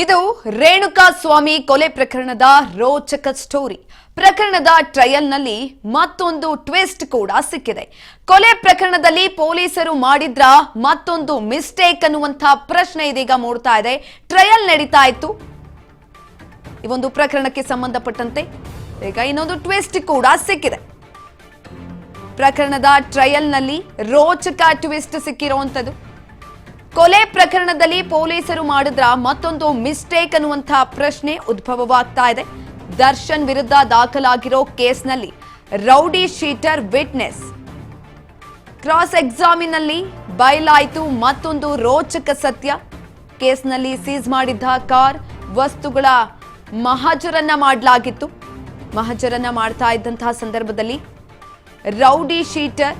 ಇದು ರೇಣುಕಾ ಸ್ವಾಮಿ ಕೊಲೆ ಪ್ರಕರಣದ ರೋಚಕ ಸ್ಟೋರಿ. ಪ್ರಕರಣದ ಟ್ರಯಲ್ನಲ್ಲಿ ಮತ್ತೊಂದು ಟ್ವಿಸ್ಟ್ ಕೂಡ ಸಿಕ್ಕಿದೆ. ಕೊಲೆ ಪ್ರಕರಣದಲ್ಲಿ ಪೊಲೀಸರು ಮಾಡಿದ್ರ ಮತ್ತೊಂದು ಮಿಸ್ಟೇಕ್ ಅನ್ನುವಂತಹ ಪ್ರಶ್ನೆ ಇದೀಗ ಮೂಡ್ತಾ ಇದೆ. ಟ್ರಯಲ್ ನಡೀತಾ ಇತ್ತು. ಈ ಒಂದು ಪ್ರಕರಣಕ್ಕೆ ಸಂಬಂಧಪಟ್ಟಂತೆ ಈಗ ಇನ್ನೊಂದು ಟ್ವಿಸ್ಟ್ ಕೂಡ ಸಿಕ್ಕಿದೆ. ಪ್ರಕರಣದ ಟ್ರಯಲ್ನಲ್ಲಿ ರೋಚಕ ಟ್ವಿಸ್ಟ್ ಸಿಕ್ಕಿರುವಂತದ್ದು. ಕೊಲೆ ಪ್ರಕರಣದಲ್ಲಿ ಪೊಲೀಸರು ಮಾಡಿದ್ರ ಮತ್ತೊಂದು ಮಿಸ್ಟೇಕ್ ಅನ್ನುವಂತಹ ಪ್ರಶ್ನೆ ಉದ್ಭವವಾಗ್ತಾ ಇದೆ. ದರ್ಶನ್ ವಿರುದ್ಧ ದಾಖಲಾಗಿರೋ ಕೇಸ್ನಲ್ಲಿ ರೌಡಿ ಶೀಟರ್ ವಿಟ್ನೆಸ್ ಕ್ರಾಸ್ ಎಕ್ಸಾಮಿನಲ್ಲಿ ಬಯಲಾಯಿತು ಮತ್ತೊಂದು ರೋಚಕ ಸತ್ಯ. ಕೇಸ್ನಲ್ಲಿ ಸೀಸ್ ಮಾಡಿದ್ದ ಕಾರ್ ವಸ್ತುಗಳ ಮಹಜರನ್ನ ಮಾಡಲಾಗಿತ್ತು. ಮಹಜರನ್ನ ಮಾಡ್ತಾ ಇದ್ದಂತಹ ಸಂದರ್ಭದಲ್ಲಿ ರೌಡಿ ಶೀಟರ್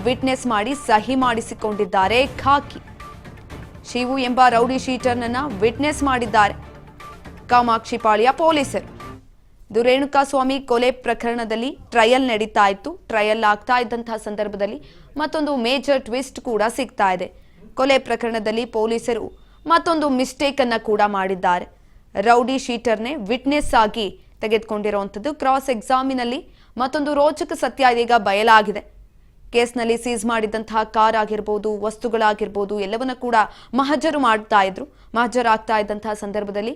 ವಿಟ್ನೆಸ್ ಮಾಡಿ ಸಹಿ ಮಾಡಿಸಿಕೊಂಡಿದ್ದಾರೆ. ಖಾಕಿ ಶಿವು ಎಂಬ ರೌಡಿ ಶೀಟರ್ನನ್ನ ವಿಟ್ನೆಸ್ ಮಾಡಿದ್ದಾರೆ ಕಾಮಾಕ್ಷಿಪಾಳ್ಯ ಪೊಲೀಸರು. ಇದು ರೇಣುಕಾ ಸ್ವಾಮಿ ಕೊಲೆ ಪ್ರಕರಣದಲ್ಲಿ ಟ್ರಯಲ್ ನಡೀತಾ ಇತ್ತು. ಟ್ರಯಲ್ ಆಗ್ತಾ ಇದ್ದಂತಹ ಸಂದರ್ಭದಲ್ಲಿ ಮತ್ತೊಂದು ಮೇಜರ್ ಟ್ವಿಸ್ಟ್ ಕೂಡ ಸಿಗ್ತಾ ಇದೆ. ಕೊಲೆ ಪ್ರಕರಣದಲ್ಲಿ ಪೊಲೀಸರು ಮತ್ತೊಂದು ಮಿಸ್ಟೇಕ್ ಅನ್ನ ಕೂಡ ಮಾಡಿದ್ದಾರೆ. ರೌಡಿ ಶೀಟರ್ನೇ ವಿಟ್ನೆಸ್ ಆಗಿ ತೆಗೆದುಕೊಂಡಿರುವಂತದ್ದು. ಕ್ರಾಸ್ ಎಕ್ಸಾಮಿನಲ್ಲಿ ಮತ್ತೊಂದು ರೋಚಕ ಸತ್ಯ ಇದೀಗ ಬಯಲಾಗಿದೆ. ಕೇಸ್ನಲ್ಲಿ ಸೀಸ್ ಮಾಡಿದಂತಹ ಕಾರ್ ಆಗಿರ್ಬೋದು, ವಸ್ತುಗಳಾಗಿರ್ಬೋದು ಎಲ್ಲವನ್ನ ಕೂಡ ಮಹಜರು ಮಾಡ್ತಾ ಇದ್ರು. ಮಹಜರಾಗ್ತಾ ಇದ್ದಂತಹ ಸಂದರ್ಭದಲ್ಲಿ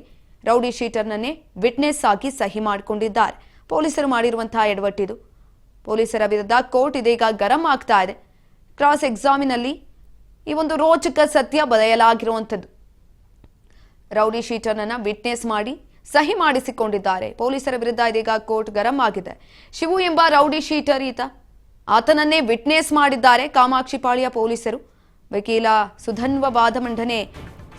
ರೌಡಿ ಶೀಟರ್ನನ್ನೇ ವಿಟ್ನೆಸ್ ಆಗಿ ಸಹಿ ಮಾಡಿಕೊಂಡಿದ್ದಾರೆ. ಪೊಲೀಸರು ಮಾಡಿರುವಂತಹ ಎಡವಟ್ಟಿದು. ಪೊಲೀಸರ ವಿರುದ್ಧ ಕೋರ್ಟ್ ಇದೀಗ ಗರಂ ಆಗ್ತಾ ಇದೆ. ಕ್ರಾಸ್ ಎಕ್ಸಾಮಿನಲ್ಲಿ ಈ ಒಂದು ರೋಚಕ ಸತ್ಯ ಬಯಲಾಗಿರುವಂಥದ್ದು. ರೌಡಿ ಶೀಟರ್ನನ್ನ ವಿಟ್ನೆಸ್ ಮಾಡಿ ಸಹಿ ಮಾಡಿಸಿಕೊಂಡಿದ್ದಾರೆ. ಪೊಲೀಸರ ವಿರುದ್ಧ ಇದೀಗ ಕೋರ್ಟ್ ಗರಂ ಆಗಿದೆ. ಶಿವು ಎಂಬ ರೌಡಿ ಶೀಟರ್ ಆತನನ್ನೇ ವಿಟ್ನೆಸ್ ಮಾಡಿದ್ದಾರೆ ಕಾಮಾಕ್ಷಿಪಾಳ್ಯ ಪೊಲೀಸರು. ವಕೀಲ ಸುಧನ್ವ ವಾದ ಮಂಡನೆ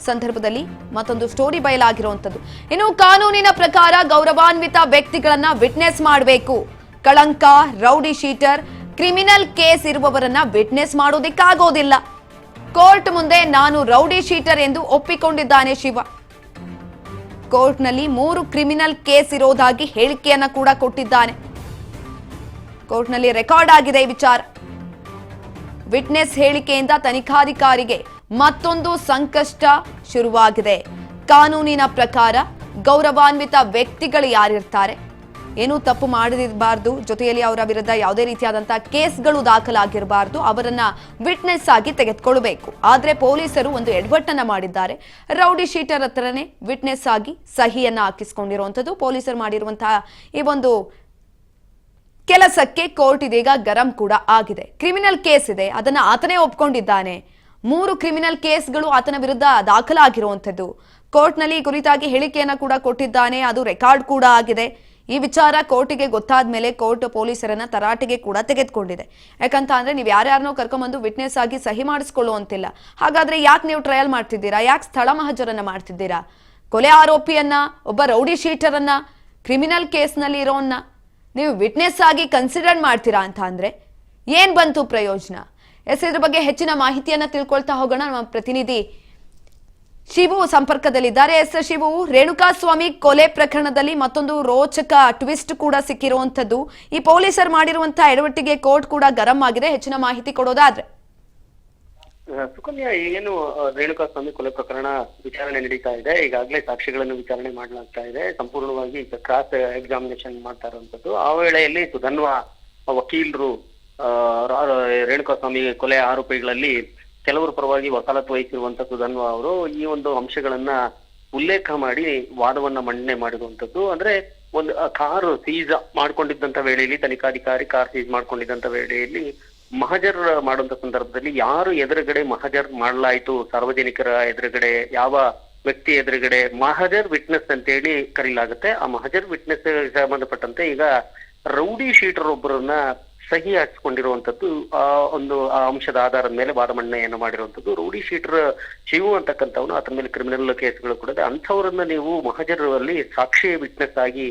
ಸಂದರ್ಭದಲ್ಲಿ ಮತ್ತೊಂದು ಸ್ಟೋರಿ ಬಯಲಾಗಿರುವಂತದ್ದು. ಇನ್ನು ಕಾನೂನಿನ ಪ್ರಕಾರ ಗೌರವಾನ್ವಿತ ವ್ಯಕ್ತಿಗಳನ್ನ ವಿಟ್ನೆಸ್ ಮಾಡಬೇಕು. ಕಳಂಕ, ರೌಡಿ ಶೀಟರ್, ಕ್ರಿಮಿನಲ್ ಕೇಸ್ ಇರುವವರನ್ನ ವಿಟ್ನೆಸ್ ಮಾಡೋದಿಕ್ಕಾಗೋದಿಲ್ಲ. ಕೋರ್ಟ್ ಮುಂದೆ ನಾನು ರೌಡಿ ಶೀಟರ್ ಎಂದು ಒಪ್ಪಿಕೊಂಡಿದ್ದಾನೆ ಶಿವ. ಕೋರ್ಟ್ನಲ್ಲಿ 3 ಕ್ರಿಮಿನಲ್ ಕೇಸ್ ಇರೋದಾಗಿ ಹೇಳಿಕೆಯನ್ನ ಕೂಡ ಕೊಟ್ಟಿದ್ದಾನೆ. ಕೋರ್ಟ್ನಲ್ಲಿ ರೆಕಾರ್ಡ್ ಆಗಿದೆ ಈ ವಿಚಾರ. ವಿಟ್ನೆಸ್ ಹೇಳಿಕೆಯಿಂದ ತನಿಖಾಧಿಕಾರಿಗೆ ಮತ್ತೊಂದು ಸಂಕಷ್ಟ ಶುರುವಾಗಿದೆ. ಕಾನೂನಿನ ಪ್ರಕಾರ ಗೌರವಾನ್ವಿತ ವ್ಯಕ್ತಿಗಳು ಯಾರಿರ್ತಾರೆ, ಏನೂ ತಪ್ಪು ಮಾಡಿರಬಾರ್ದು, ಜೊತೆಯಲ್ಲಿ ಅವರ ವಿರುದ್ಧ ಯಾವುದೇ ರೀತಿಯಾದಂತಹ ಕೇಸ್ಗಳು ದಾಖಲಾಗಿರಬಾರ್ದು, ಅವರನ್ನ ವಿಟ್ನೆಸ್ ಆಗಿ ತೆಗೆದುಕೊಳ್ಬೇಕು. ಆದ್ರೆ ಪೊಲೀಸರು ಒಂದು ಎಡವಟ್ಟನ್ನ ಮಾಡಿದ್ದಾರೆ. ರೌಡಿ ಶೀಟರ್ ಹತ್ರನೇ ವಿಟ್ನೆಸ್ ಆಗಿ ಸಹಿಯನ್ನ ಹಾಕಿಸ್ಕೊಂಡಿರುವಂತದ್ದು. ಪೊಲೀಸರು ಮಾಡಿರುವಂತಹ ಈ ಒಂದು ಕೆಲಸಕ್ಕೆ ಕೋರ್ಟ್ ಇದೀಗ ಗರಂ ಕೂಡ ಆಗಿದೆ. ಕ್ರಿಮಿನಲ್ ಕೇಸ್ ಇದೆ, ಅದನ್ನ ಆತನೇ ಒಪ್ಕೊಂಡಿದ್ದಾನೆ. 3 ಕ್ರಿಮಿನಲ್ ಕೇಸ್ಗಳು ಆತನ ವಿರುದ್ಧ ದಾಖಲಾಗಿರುವಂಥದ್ದು. ಕೋರ್ಟ್ನಲ್ಲಿ ಕುರಿತಾಗಿ ಹೇಳಿಕೆಯನ್ನ ಕೂಡ ಕೊಟ್ಟಿದ್ದಾನೆ. ಅದು ರೆಕಾರ್ಡ್ ಕೂಡ ಆಗಿದೆ. ಈ ವಿಚಾರ ಕೋರ್ಟಿಗೆ ಗೊತ್ತಾದ ಮೇಲೆ ಕೋರ್ಟ್ ಪೊಲೀಸರನ್ನ ತರಾಟೆಗೆ ಕೂಡ ತೆಗೆದುಕೊಂಡಿದೆ. ಯಾಕಂತ ಅಂದ್ರೆ ನೀವು ಯಾರ್ಯಾರನೋ ಕರ್ಕೊಂಡ್ಬಂದು ವಿಟ್ನೆಸ್ ಆಗಿ ಸಹಿ ಮಾಡಿಸ್ಕೊಳ್ಳುವಂತಿಲ್ಲ. ಹಾಗಾದ್ರೆ ಯಾಕೆ ನೀವು ಟ್ರಯಲ್ ಮಾಡ್ತಿದ್ದೀರಾ? ಯಾಕೆ ಸ್ಥಳ ಮಹಜರನ್ನ ಮಾಡ್ತಿದ್ದೀರಾ? ಕೊಲೆ ಆರೋಪಿಯನ್ನ, ಒಬ್ಬ ರೌಡಿ ಶೀಟರ್ ಅನ್ನ, ಕ್ರಿಮಿನಲ್ ಕೇಸ್ನಲ್ಲಿ ಇರೋನ್ನ ನೀವು ವಿಟ್ನೆಸ್ ಆಗಿ ಕನ್ಸಿಡರ್ ಮಾಡ್ತೀರಾ ಅಂತ ಅಂದ್ರೆ ಏನ್ ಬಂತು ಪ್ರಯೋಜನ? ಇದ್ರ ಬಗ್ಗೆ ಹೆಚ್ಚಿನ ಮಾಹಿತಿಯನ್ನ ತಿಳ್ಕೊಳ್ತಾ ಹೋಗೋಣ. ನಮ್ಮ ಪ್ರತಿನಿಧಿ ಶಿವು ಸಂಪರ್ಕದಲ್ಲಿದ್ದಾರೆ. ಶಿವು, ರೇಣುಕಾ ಸ್ವಾಮಿ ಕೊಲೆ ಪ್ರಕರಣದಲ್ಲಿ ಮತ್ತೊಂದು ರೋಚಕ ಟ್ವಿಸ್ಟ್ ಕೂಡ ಸಿಕ್ಕಿರುವಂತದ್ದು. ಈ ಪೊಲೀಸರು ಮಾಡಿರುವಂತಹ ಎಡವಟ್ಟಿಗೆ ಕೋರ್ಟ್ ಕೂಡ ಗರಂ ಆಗಿದೆ. ಹೆಚ್ಚಿನ ಮಾಹಿತಿ ಕೊಡೋದಾದ್ರೆ. ಸುಕನ್ಯಾ, ಏನು ರೇಣುಕಾ ಸ್ವಾಮಿ ಕೊಲೆ ಪ್ರಕರಣ ವಿಚಾರಣೆ ನಡೀತಾ ಇದೆ. ಈಗಾಗಲೇ ಸಾಕ್ಷಿಗಳನ್ನು ವಿಚಾರಣೆ ಮಾಡಲಾಗ್ತಾ ಇದೆ. ಸಂಪೂರ್ಣವಾಗಿ ಕ್ರಾಸ್ ಎಕ್ಸಾಮಿನೇಷನ್ ಮಾಡ್ತಾ ಇರುವಂತದ್ದು. ಆ ವೇಳೆಯಲ್ಲಿ ಸುಧನ್ವ ವಕೀಲರು ರೇಣುಕಾ ಸ್ವಾಮಿ ಕೊಲೆ ಆರೋಪಿಗಳಲ್ಲಿ ಕೆಲವರು ಪರವಾಗಿ ವಕಾಲತ್ತು ವಹಿಸಿರುವಂತ ಸುಧನ್ವ ಅವರು ಈ ಒಂದು ಅಂಶಗಳನ್ನ ಉಲ್ಲೇಖ ಮಾಡಿ ವಾದವನ್ನ ಮಂಡನೆ ಮಾಡಿರುವಂತದ್ದು. ಅಂದ್ರೆ ಒಂದು ಕಾರು ಸೀಸ್ ಮಾಡ್ಕೊಂಡಿದ್ದಂತ ವೇಳೆಯಲ್ಲಿ, ತನಿಖಾಧಿಕಾರಿ ಕಾರ್ ಸೀಸ್ ಮಾಡ್ಕೊಂಡಿದ್ದಂತ ವೇಳೆಯಲ್ಲಿ ಮಹಜರ್ ಮಾಡುವಂತ ಸಂದರ್ಭದಲ್ಲಿ ಯಾರು ಎದುರುಗಡೆ ಮಹಜರ್ ಮಾಡಲಾಯಿತು, ಸಾರ್ವಜನಿಕರ ಎದುರುಗಡೆ, ಯಾವ ವ್ಯಕ್ತಿ ಎದುರುಗಡೆ ಮಹಜರ್ ವಿಟ್ನೆಸ್ ಅಂತೇಳಿ ಕರೀಲಾಗುತ್ತೆ. ಆ ಮಹಜರ್ ವಿಟ್ನೆಸ್ ಸಂಬಂಧಪಟ್ಟಂತೆ ಈಗ ರೌಡಿ ಶೀಟರ್ ಒಬ್ಬರನ್ನ ಸಹಿ ಹಾಕಿಸ್ಕೊಂಡಿರುವಂತದ್ದು. ಆ ಅಂಶದ ಆಧಾರದ ಮೇಲೆ ವಾದ ಮಂಡನೆಯನ್ನು ಮಾಡಿರುವಂತದ್ದು. ರೌಡಿ ಶೀಟರ್ ಶಿವು ಅಂತಕ್ಕಂಥವನು, ಆತನ ಮೇಲೆ ಕ್ರಿಮಿನಲ್ ಕೇಸ್ಗಳು ಕೂಡ ಇದೆ. ಅಂಥವ್ರನ್ನ ನೀವು ಮಹಜರಲ್ಲಿ ಸಾಕ್ಷಿ ವಿಟ್ನೆಸ್ ಆಗಿ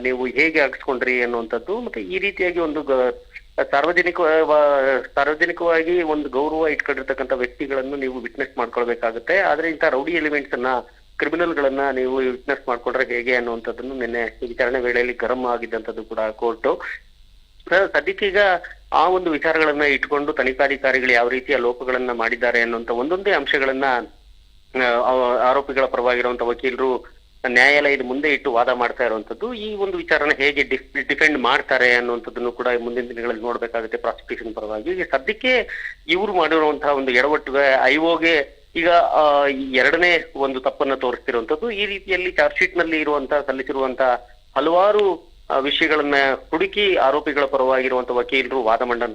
ನೀವು ಹೇಗೆ ಹಾಕಿಸ್ಕೊಂಡ್ರಿ ಅನ್ನುವಂಥದ್ದು. ಮತ್ತೆ ಈ ರೀತಿಯಾಗಿ ಒಂದು ಸಾರ್ವಜನಿಕವಾಗಿ ಒಂದು ಗೌರವ ಇಟ್ಕೊಂಡಿರ್ತಕ್ಕಂಥ ವ್ಯಕ್ತಿಗಳನ್ನು ನೀವು ವಿಟ್ನೆಸ್ ಮಾಡ್ಕೊಳ್ಬೇಕಾಗುತ್ತೆ. ಆದ್ರೆ ಇಂಥ ರೌಡಿ ಎಲಿಮೆಂಟ್ಸ್ ಅನ್ನ, ಕ್ರಿಮಿನಲ್ ಗಳನ್ನ ನೀವು ವಿಟ್ನೆಸ್ ಮಾಡ್ಕೊಂಡ್ರೆ ಹೇಗೆ ಅನ್ನುವಂಥದ್ದನ್ನು ನಿನ್ನೆ ವಿಚಾರಣೆ ವೇಳೆಯಲ್ಲಿ ಗರಂ ಆಗಿದ್ದಂಥದ್ದು ಕೂಡ ಕೋರ್ಟ್. ಸದ್ಯಕ್ಕೀಗ ಆ ಒಂದು ವಿಚಾರಗಳನ್ನ ಇಟ್ಕೊಂಡು ತನಿಖಾಧಿಕಾರಿಗಳು ಯಾವ ರೀತಿಯ ಲೋಪಗಳನ್ನ ಮಾಡಿದ್ದಾರೆ ಅನ್ನುವಂತ ಒಂದೊಂದೇ ಅಂಶಗಳನ್ನ ಆರೋಪಿಗಳ ಪರವಾಗಿರುವಂತಹ ವಕೀಲರು ನ್ಯಾಯಾಲಯದ ಮುಂದೆ ಇಟ್ಟು ವಾದ ಮಾಡ್ತಾ ಇರುವಂತದ್ದು. ಈ ಒಂದು ವಿಚಾರನ ಹೇಗೆ ಡಿಫೆಂಡ್ ಮಾಡ್ತಾರೆ ಅನ್ನುವಂಥದ್ದನ್ನು ಕೂಡ ಮುಂದಿನ ದಿನಗಳಲ್ಲಿ ನೋಡ್ಬೇಕಾಗುತ್ತೆ ಪ್ರಾಸಿಕ್ಯೂಷನ್ ಪರವಾಗಿ. ಈಗ ಸದ್ಯಕ್ಕೆ ಇವರು ಮಾಡಿರುವಂತಹ ಒಂದು ಎಡವಟ್ಟಿಗೆ ಐಒಗೆ ಈಗ ಎರಡನೇ ಒಂದು ತಪ್ಪನ್ನ ತೋರಿಸ್ತಿರುವಂತದ್ದು. ಈ ರೀತಿಯಲ್ಲಿ ಚಾರ್ಜ್ ಶೀಟ್ ನಲ್ಲಿ ಸಲ್ಲಿಸಿರುವಂತಹ ಹಲವಾರು ವಿಷಯಗಳನ್ನ ಹುಡುಕಿ ಆರೋಪಿಗಳ ಪರವಾಗಿರುವಂತಹ ವಕೀಲರು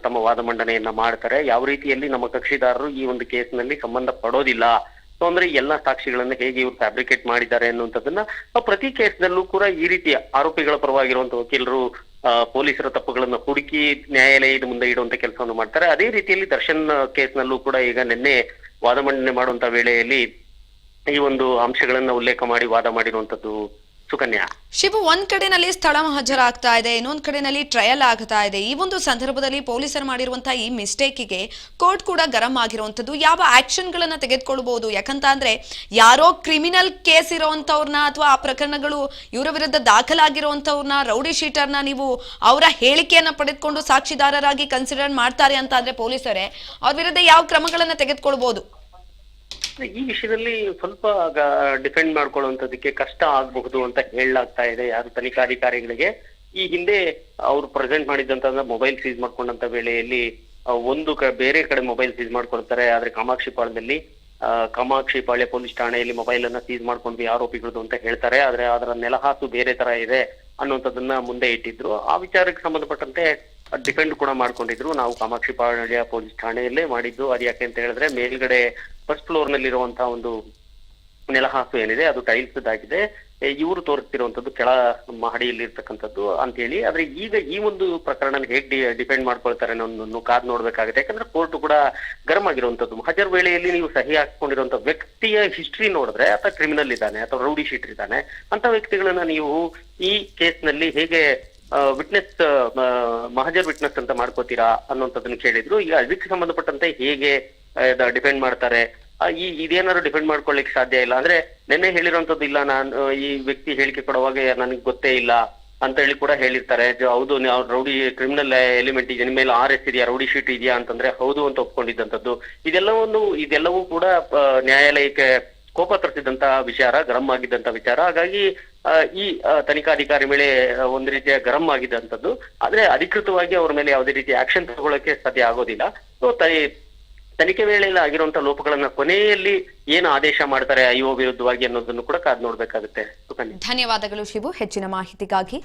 ತಮ್ಮ ವಾದ ಮಂಡನೆಯನ್ನ ಮಾಡ್ತಾರೆ. ಯಾವ ರೀತಿಯಲ್ಲಿ ನಮ್ಮ ಕಕ್ಷಿದಾರರು ಈ ಒಂದು ಕೇಸ್ನಲ್ಲಿ ಸಂಬಂಧ ಪಡೋದಿಲ್ಲ, ಸೊ ಅಂದ್ರೆ ಎಲ್ಲಾ ಸಾಕ್ಷಿಗಳನ್ನ ಹೇಗೆ ಇವರು ಫ್ಯಾಬ್ರಿಕೇಟ್ ಮಾಡಿದ್ದಾರೆ ಅನ್ನುವಂಥದ್ದನ್ನ ಪ್ರತಿ ಕೇಸ್ನಲ್ಲೂ ಕೂಡ ಈ ರೀತಿಯ ಆರೋಪಿಗಳ ಪರವಾಗಿರುವಂತಹ ವಕೀಲರು ಪೊಲೀಸರ ತಪ್ಪುಗಳನ್ನ ಹುಡುಕಿ ನ್ಯಾಯಾಲಯದ ಮುಂದೆ ಇಡುವಂತ ಕೆಲಸವನ್ನು ಮಾಡ್ತಾರೆ. ಅದೇ ರೀತಿಯಲ್ಲಿ ದರ್ಶನ್ ಕೇಸ್ನಲ್ಲೂ ಕೂಡ ಈಗ ನಿನ್ನೆ ವಾದ ಮಂಡನೆ ಮಾಡುವಂತ ವೇಳೆಯಲ್ಲಿ ಈ ಒಂದು ಅಂಶಗಳನ್ನ ಉಲ್ಲೇಖ ಮಾಡಿ ವಾದ ಮಾಡಿರುವಂತದ್ದು. ಸುಕನ್ಯಾ, ಶಿವು, ಒಂದ್ ಕಡೆನಲ್ಲಿ ಸ್ಥಳ ಹಾಜರಾಗ್ತಾ ಇದೆ, ಇನ್ನೊಂದ್ ಕಡೆನಲ್ಲಿ ಟ್ರಯಲ್ ಆಗ್ತಾ ಇದೆ. ಈ ಒಂದು ಸಂದರ್ಭದಲ್ಲಿ ಪೊಲೀಸರು ಮಾಡಿರುವಂತಹ ಈ ಮಿಸ್ಟೇಕಿಗೆ ಕೋರ್ಟ್ ಕೂಡ ಗರಂ ಆಗಿರುವಂತದ್ದು. ಯಾವ ಆಕ್ಷನ್ ಗಳನ್ನ ತೆಗೆದುಕೊಳ್ಬಹುದು? ಯಾಕಂತ ಅಂದ್ರೆ ಯಾರೋ ಕ್ರಿಮಿನಲ್ ಕೇಸ್ ಇರೋಂಥವ್ರನ್ನ ಅಥವಾ ಆ ಪ್ರಕರಣಗಳು ಇವರ ವಿರುದ್ಧ ದಾಖಲಾಗಿರುವಂತವ್ರನ್ನ, ರೌಡಿ ಶೀಟರ್ನ ನೀವು ಅವರ ಹೇಳಿಕೆಯನ್ನ ಪಡೆದುಕೊಂಡು ಸಾಕ್ಷಿದಾರರಾಗಿ ಕನ್ಸಿಡರ್ ಮಾಡ್ತಾರೆ ಅಂತ ಅಂದ್ರೆ ಪೊಲೀಸರೇ ಅವ್ರ ವಿರುದ್ಧ ಯಾವ ಕ್ರಮಗಳನ್ನ ತೆಗೆದುಕೊಳ್ಬಹುದು? ಈ ವಿಷಯದಲ್ಲಿ ಸ್ವಲ್ಪ ಡಿಫೆಂಡ್ ಮಾಡ್ಕೊಳ್ಳುವಂತದಕ್ಕೆ ಕಷ್ಟ ಆಗಬಹುದು ಅಂತ ಹೇಳಲಾಗ್ತಾ ಇದೆ ಯಾರು ತನಿಖಾಧಿಕಾರಿಗಳಿಗೆ. ಈ ಹಿಂದೆ ಅವ್ರು ಪ್ರೆಸೆಂಟ್ ಮಾಡಿದಂತ ಮೊಬೈಲ್ ಸೀಸ್ ಮಾಡ್ಕೊಂಡಂತ ವೇಳೆಯಲ್ಲಿ ಬೇರೆ ಕಡೆ ಮೊಬೈಲ್ ಸೀಸ್ ಮಾಡ್ಕೊಳ್ತಾರೆ. ಆದ್ರೆ ಕಾಮಾಕ್ಷಿಪಾಳ್ಯ ಪೊಲೀಸ್ ಠಾಣೆಯಲ್ಲಿ ಮೊಬೈಲ್ ಅನ್ನ ಸೀಸ್ ಮಾಡ್ಕೊಂಡ್ವಿ ಆರೋಪಿಗಳದ್ದು ಅಂತ ಹೇಳ್ತಾರೆ. ಆದ್ರೆ ಅದರ ನೆಲಹಾಸು ಬೇರೆ ತರ ಇದೆ ಅನ್ನುವಂಥದ್ದನ್ನ ಮುಂದೆ ಇಟ್ಟಿದ್ರು. ಆ ವಿಚಾರಕ್ಕೆ ಸಂಬಂಧಪಟ್ಟಂತೆ ಡಿಫೆಂಡ್ ಕೂಡ ಮಾಡ್ಕೊಂಡಿದ್ರು. ನಾವು ಕಾಮಾಕ್ಷಿಪಾಳ್ಯ ಪೊಲೀಸ್ ಠಾಣೆಯಲ್ಲೇ ಮಾಡಿದ್ದು. ಅದು ಯಾಕೆ ಅಂತ ಹೇಳಿದ್ರೆ ಮೇಲ್ಗಡೆ ಫಸ್ಟ್ ಫ್ಲೋರ್ ನಲ್ಲಿ ಇರುವಂತಹ ಒಂದು ನೆಲಹಾಸು ಏನಿದೆ ಅದು ಟೈಲ್ಸ್ ಆಗಿದೆ, ಇವರು ತೋರಿಸ್ತಿರುವಂತದ್ದು ಕೆಳ ಮಹಡಿಯಲ್ಲಿ ಇರ್ತಕ್ಕಂಥದ್ದು ಅಂತ ಹೇಳಿ. ಆದ್ರೆ ಈಗ ಈ ಒಂದು ಪ್ರಕರಣ ಹೇಗೆ ಡಿಫೆಂಡ್ ಮಾಡ್ಕೊಳ್ತಾರೆ ಅನ್ನೋದನ್ನು ಕಾದ್ ನೋಡ್ಬೇಕಾಗುತ್ತೆ. ಯಾಕಂದ್ರೆ ಕೋರ್ಟ್ ಕೂಡ ಗರಂ ಆಗಿರುವಂತದ್ದು. ಹಜರ್ ವೇಳೆಯಲ್ಲಿ ನೀವು ಸಹಿ ಹಾಕಿಕೊಂಡಿರುವಂತ ವ್ಯಕ್ತಿಯ ಹಿಸ್ಟ್ರಿ ನೋಡಿದ್ರೆ ಅಥವಾ ಕ್ರಿಮಿನಲ್ ಇದ್ದಾನೆ ಅಥವಾ ರೌಡಿ ಶೀಟರ್ ಇದ್ದಾನೆ ಅಂತ ವ್ಯಕ್ತಿಗಳನ್ನ ನೀವು ಈ ಕೇಸ್ ನಲ್ಲಿ ಹೇಗೆ ವಿಟ್ನೆಸ್ ಮಹಜರ್ ವಿಟ್ನೆಸ್ ಅಂತ ಮಾಡ್ಕೋತೀರಾ ಅನ್ನುವಂಥದ್ದನ್ನ ಕೇಳಿದ್ರು. ಈಗ ಅದಕ್ಕೆ ಸಂಬಂಧಪಟ್ಟಂತೆ ಹೇಗೆ ಡಿಪೆಂಡ್ ಮಾಡ್ತಾರೆ, ಇದೇನಾದ್ರು ಡಿಪೆಂಡ್ ಮಾಡ್ಕೊಳ್ಳಿಕ್ಕೆ ಸಾಧ್ಯ ಇಲ್ಲ. ಅಂದ್ರೆ ನೆನ್ನೆ ಹೇಳಿರುವಂತದ್ದು ಇಲ್ಲ, ನಾನು ಈ ವ್ಯಕ್ತಿ ಹೇಳಿಕೆ ಕೊಡುವಾಗ ನನಗೆ ಗೊತ್ತೇ ಇಲ್ಲ ಅಂತ ಹೇಳಿ ಕೂಡ ಹೇಳಿರ್ತಾರೆ. ಹೌದು ರೌಡಿ ಕ್ರಿಮಿನಲ್ ಎಲಿಮೆಂಟ್ ಇದೆ, ನಿಮ್ಮ ಮೇಲೆ RS ಇದೆಯಾ, ರೌಡಿ ಶೀಟ್ ಇದೆಯಾ ಅಂತಂದ್ರೆ ಹೌದು ಅಂತ ಒಪ್ಕೊಂಡಿದ್ದಂಥದ್ದು. ಇದೆಲ್ಲವೂ ಕೂಡ ನ್ಯಾಯಾಲಯಕ್ಕೆ ಕೋಪ ತರಿಸಿದಂತ ವಿಚಾರ, ಗರಂ ಆಗಿದ್ದಂತ ವಿಚಾರ. ಹಾಗಾಗಿ ಈ ತನಿಖಾಧಿಕಾರಿ ಮೇಲೆ ಒಂದು ರೀತಿಯ ಗರಂ ಆಗಿದ್ದಂಥದ್ದು. ಆದ್ರೆ ಅಧಿಕೃತವಾಗಿ ಅವ್ರ ಮೇಲೆ ಯಾವುದೇ ರೀತಿಯ ಆಕ್ಷನ್ ತಗೊಳ್ಳಕ್ಕೆ ಸಾಧ್ಯ ಆಗೋದಿಲ್ಲ. ಸೊ ತನಿಖೆ ವೇಳೆಯಲ್ಲಿ ಆಗಿರುವಂತಹ ಲೋಪಗಳನ್ನ ಕೊನೆಯಲ್ಲಿ ಏನು ಆದೇಶ ಮಾಡ್ತಾರೆ IO ವಿರುದ್ಧವಾಗಿ ಅನ್ನೋದನ್ನು ಕೂಡ ಕಾದ್ ನೋಡ್ಬೇಕಾಗುತ್ತೆ. ಧನ್ಯವಾದಗಳು ಶಿವು ಹೆಚ್ಚಿನ ಮಾಹಿತಿಗಾಗಿ.